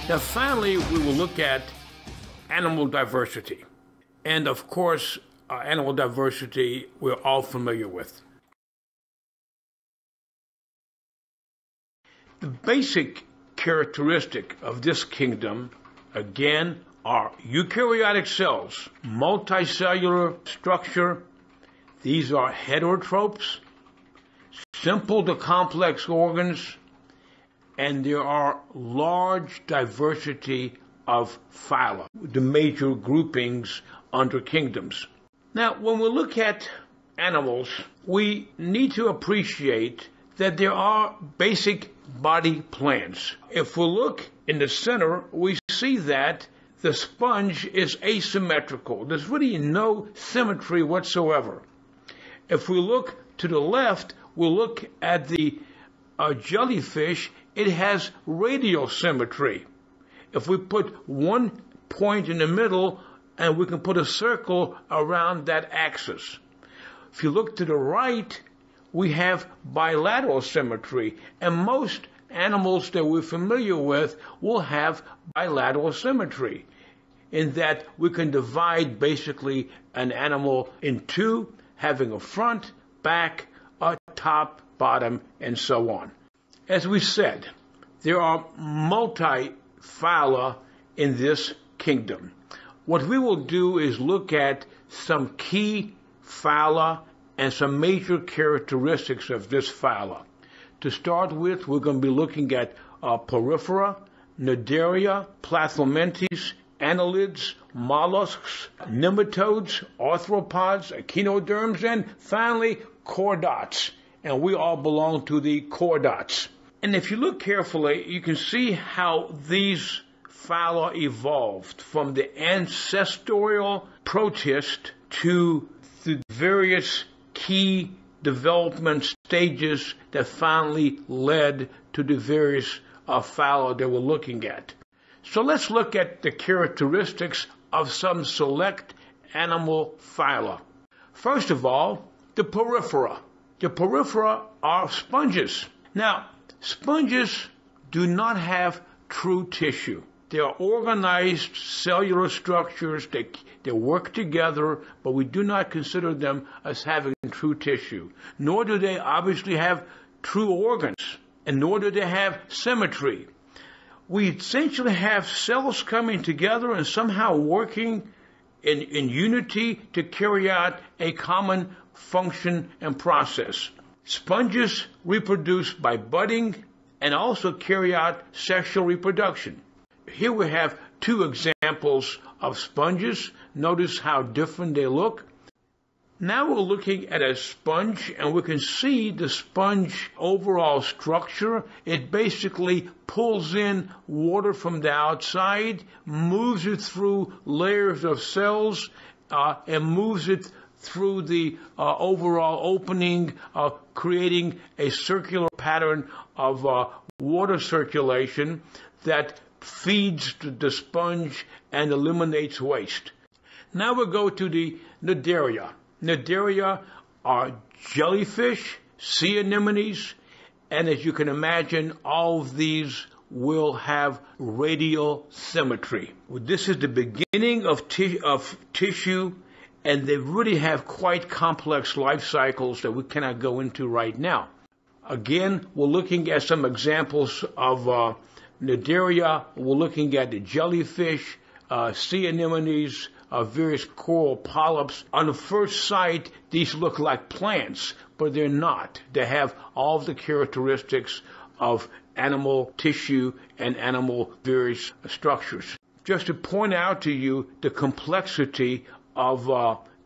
Now, finally, we will look at animal diversity. And of course, animal diversity we're all familiar with. The basic characteristic of this kingdom, again, are eukaryotic cells, multicellular structure. These are heterotrophs, simple to complex organs, and there are large diversity of phyla, the major groupings under kingdoms. Now, when we look at animals, we need to appreciate that there are basic body plans. If we look in the center, we see that the sponge is asymmetrical. There's really no symmetry whatsoever. If we look to the left, we'll look at the jellyfish. It has radial symmetry. If we put one point in the middle, and we can put a circle around that axis. If you look to the right, we have bilateral symmetry, and most animals that we're familiar with will have bilateral symmetry, in that we can divide basically an animal in two, having a front, back, a top, bottom, and so on. As we said, there are multi-phyla in this kingdom. What we will do is look at some key phyla and some major characteristics of this phyla. To start with, we're going to be looking at Porifera, Cnidaria, Plathelmintes, annelids, mollusks, nematodes, arthropods, echinoderms, and finally, chordots. And we all belong to the chordots. And if you look carefully, you can see how these phyla evolved from the ancestral protist to the various key development stages that finally led to the various phyla that we're looking at. So let's look at the characteristics of some select animal phyla. First of all, the Porifera. The Porifera are sponges. Now, sponges do not have true tissue. They are organized cellular structures. They work together, but we do not consider them as having true tissue. Nor do they obviously have true organs, and nor do they have symmetry. We essentially have cells coming together and somehow working in unity to carry out a common function and process. Sponges reproduce by budding and also carry out sexual reproduction. Here we have two examples of sponges. Notice how different they look. Now we're looking at a sponge, and we can see the sponge overall structure. It basically pulls in water from the outside, moves it through layers of cells, and moves it through the overall opening, creating a circular pattern of water circulation that feeds the sponge and eliminates waste. Now we'll go to the Cnidaria. Cnidaria are jellyfish, sea anemones, and as you can imagine, all of these will have radial symmetry. This is the beginning of tissue, and they really have quite complex life cycles that we cannot go into right now. Again, we're looking at some examples of Cnidaria. We're looking at the jellyfish, sea anemones, various coral polyps. On the first sight, these look like plants, but they're not. They have all the characteristics of animal tissue and animal various structures. Just to point out to you the complexity of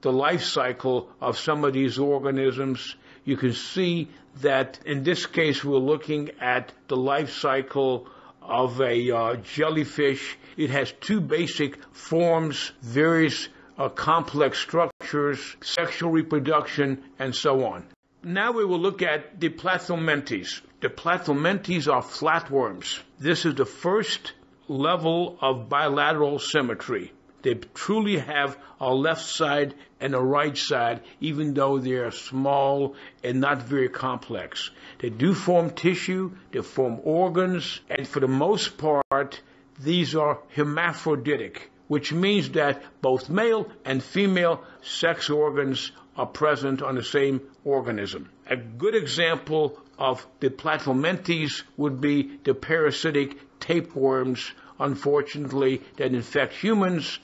the life cycle of some of these organisms, you can see that in this case we're looking at the life cycle of a jellyfish. It has two basic forms, various complex structures, sexual reproduction, and so on. Now we will look at the Plathelmintes. The Plathelmintes are flatworms. This is the first level of bilateral symmetry. They truly have a left side and a right side, even though they are small and not very complex. They do form tissue, they form organs, and for the most part, these are hermaphroditic, which means that both male and female sex organs are present on the same organism. A good example of the platformentes would be the parasitic tapeworms, unfortunately, that infect humans,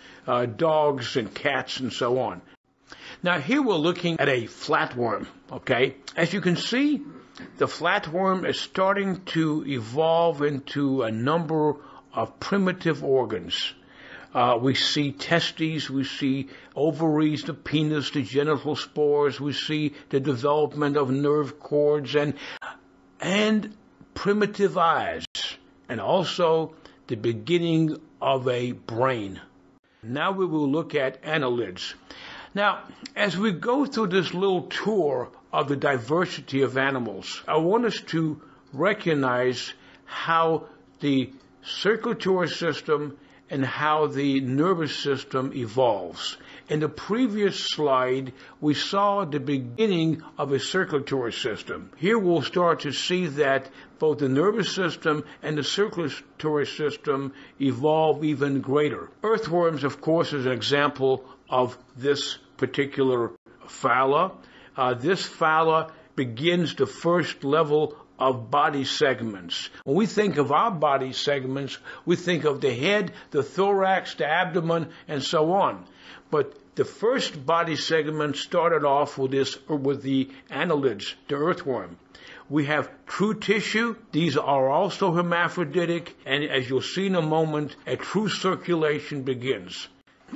dogs and cats and so on. Now here we're looking at a flatworm, okay? As you can see, the flatworm is starting to evolve into a number of primitive organs. We see testes, we see ovaries, the penis, the genital spores, we see the development of nerve cords and primitive eyes, and also the beginning of a brain. Now we will look at annelids. Now, as we go through this little tour of the diversity of animals, I want us to recognize how the circulatory system and how the nervous system evolves. In the previous slide, we saw the beginning of a circulatory system. Here we'll start to see that both the nervous system and the circulatory system evolve even greater. Earthworms, of course, is an example of this particular phyla. This phyla begins the first level of body segments. When we think of our body segments, we think of the head, the thorax, the abdomen, and so on. But the first body segment started off with the annelids, the earthworm. We have true tissue. These are also hermaphroditic, and as you'll see in a moment, a true circulation begins.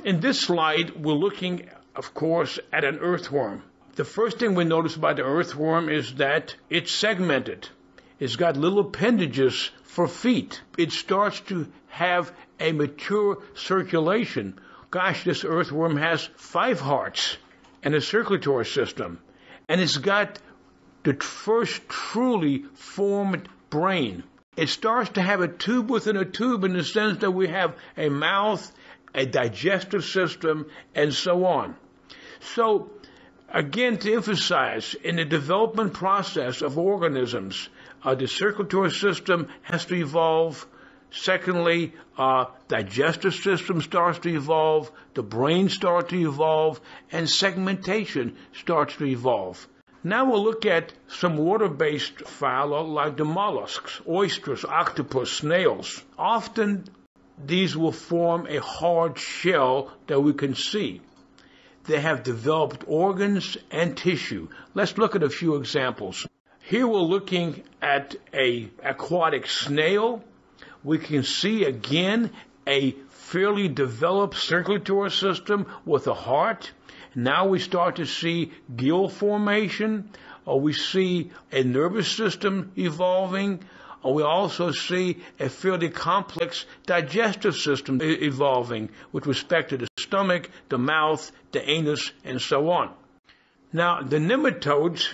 In this slide, we're looking, of course, at an earthworm. The first thing we notice about the earthworm is that it's segmented. It's got little appendages for feet. It starts to have a mature circulation. Gosh, this earthworm has 5 hearts and a circulatory system. And it's got the first truly formed brain. It starts to have a tube within a tube in the sense that we have a mouth, a digestive system, and so on. So, again, to emphasize, in the development process of organisms, the circulatory system has to evolve. Secondly, digestive system starts to evolve, the brain starts to evolve, and segmentation starts to evolve. Now we'll look at some water-based phyla like the mollusks, oysters, octopus, snails. Often these will form a hard shell that we can see. They have developed organs and tissue. Let's look at a few examples. Here we're looking at an aquatic snail. We can see again a fairly developed circulatory system with a heart. Now we start to see gill formation. We see a nervous system evolving. We also see a fairly complex digestive system evolving with respect to the stomach, the mouth, the anus, and so on. Now, the nematodes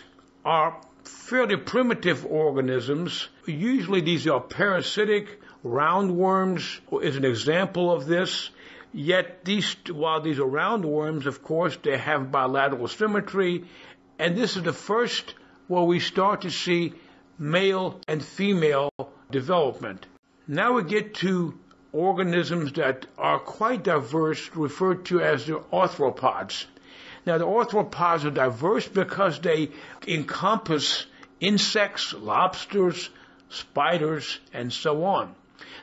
are fairly primitive organisms. Usually these are parasitic. Roundworms is an example of this. Yet while these are roundworms, of course, they have bilateral symmetry. And this is the first where we start to see male and female development. Now we get to organisms that are quite diverse, referred to as the arthropods. Now the arthropods are diverse because they encompass insects, lobsters, spiders, and so on.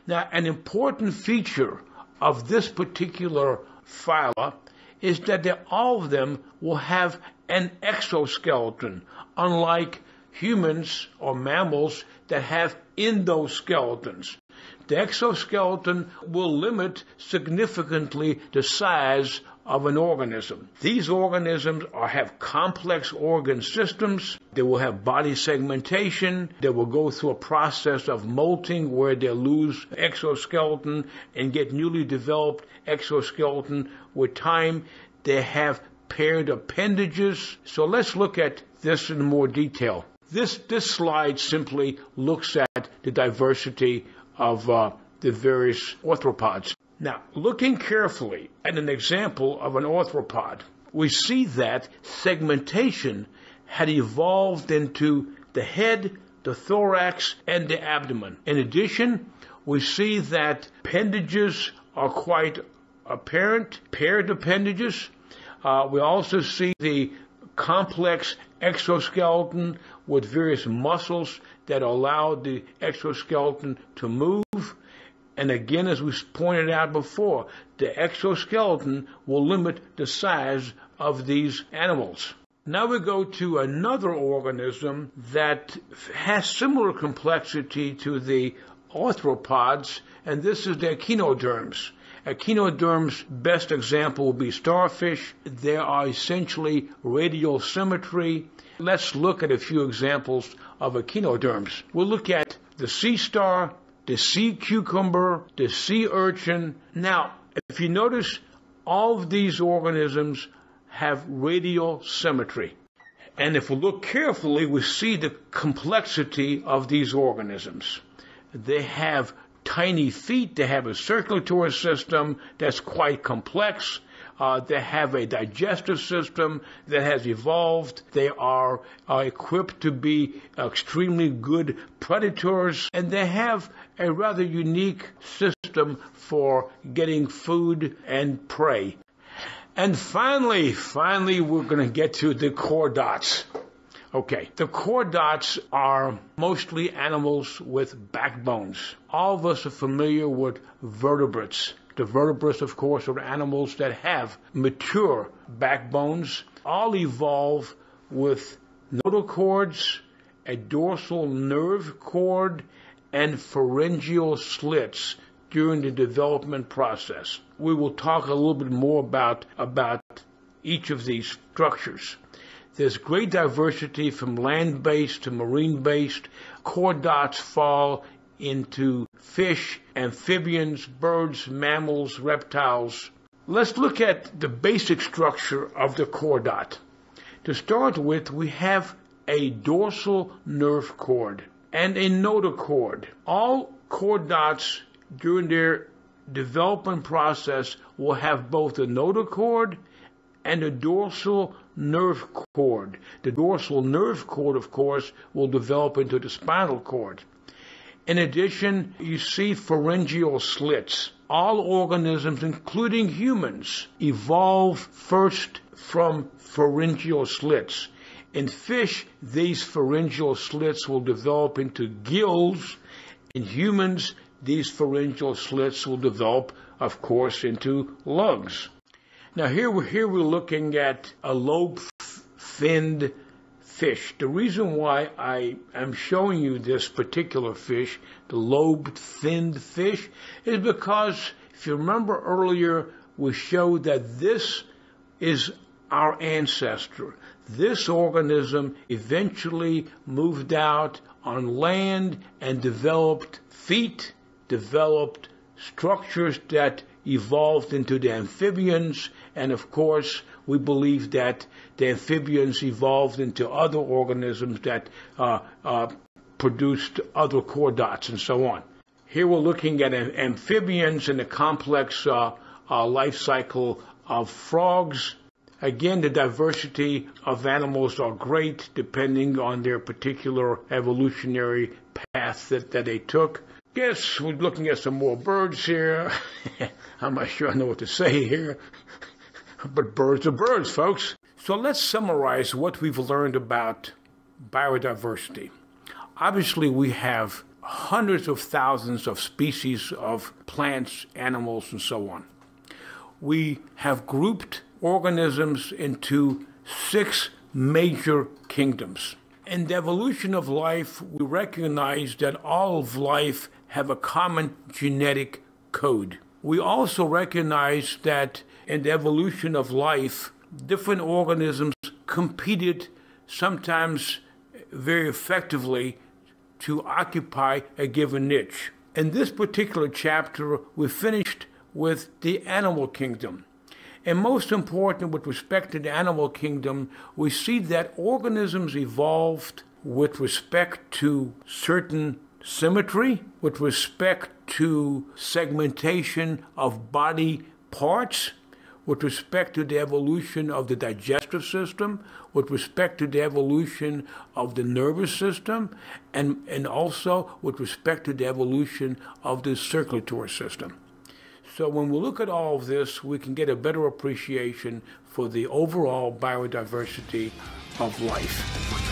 Now an important feature of this particular phyla is that all of them will have an exoskeleton, unlike humans or mammals that have endoskeletons. The exoskeleton will limit significantly the size of an organism. These organisms have complex organ systems. They will have body segmentation. They will go through a process of molting where they lose exoskeleton and get newly developed exoskeleton with time. They have paired appendages. So let's look at this in more detail. This slide simply looks at the diversity of the various arthropods. Now, looking carefully at an example of an arthropod, we see that segmentation had evolved into the head, the thorax, and the abdomen. In addition, we see that appendages are quite apparent, paired appendages. We also see the complex exoskeleton with various muscles that allow the exoskeleton to move. And again, as we pointed out before, the exoskeleton will limit the size of these animals. Now we go to another organism that has similar complexity to the arthropods, and this is the echinoderms. Echinoderms' best example will be starfish. They are essentially radial symmetry. Let's look at a few examples of echinoderms. We'll look at the sea star, the sea cucumber, the sea urchin. Now, if you notice, all of these organisms have radial symmetry. And if we look carefully, we see the complexity of these organisms. They have tiny feet, they have a circulatory system that's quite complex. They have a digestive system that has evolved. They are equipped to be extremely good predators, and they have a rather unique system for getting food and prey. And finally, we're going to get to the chordots. Okay, the chordots are mostly animals with backbones. All of us are familiar with vertebrates. The vertebrates, of course, are animals that have mature backbones, all evolve with notochords, a dorsal nerve cord, and pharyngeal slits during the development process. We will talk a little bit more about each of these structures. There's great diversity from land-based to marine-based. Chordots fall into fish, amphibians, birds, mammals, reptiles. Let's look at the basic structure of the chordot. To start with, we have a dorsal nerve cord and a notochord. All chordots during their development process will have both a notochord and a dorsal nerve cord. The dorsal nerve cord, of course, will develop into the spinal cord. In addition, you see pharyngeal slits. All organisms, including humans, evolve first from pharyngeal slits. In fish, these pharyngeal slits will develop into gills. In humans, these pharyngeal slits will develop, of course, into lungs. Now here we're looking at a lobe-finned fish. The reason why I am showing you this particular fish, the lobe-finned fish, is because if you remember earlier, we showed that this is our ancestor. This organism eventually moved out on land and developed feet, developed structures that evolved into the amphibians, and of course we believe that the amphibians evolved into other organisms that produced other chordots and so on. Here we're looking at amphibians and the complex life cycle of frogs. Again, the diversity of animals are great depending on their particular evolutionary path that they took. Guess we're looking at some more birds here. I'm not sure I know what to say here, but birds are birds, folks. So let's summarize what we've learned about biodiversity. Obviously, we have hundreds of thousands of species of plants, animals, and so on. We have grouped organisms into 6 major kingdoms. In the evolution of life, we recognize that all of life have a common genetic code. We also recognize that in the evolution of life, different organisms competed, sometimes very effectively, to occupy a given niche. In this particular chapter, we finished with the animal kingdom. And most important, with respect to the animal kingdom, we see that organisms evolved with respect to certain symmetry, with respect to segmentation of body parts, with respect to the evolution of the digestive system, with respect to the evolution of the nervous system, and also with respect to the evolution of the circulatory system. So when we look at all of this, we can get a better appreciation for the overall biodiversity of life.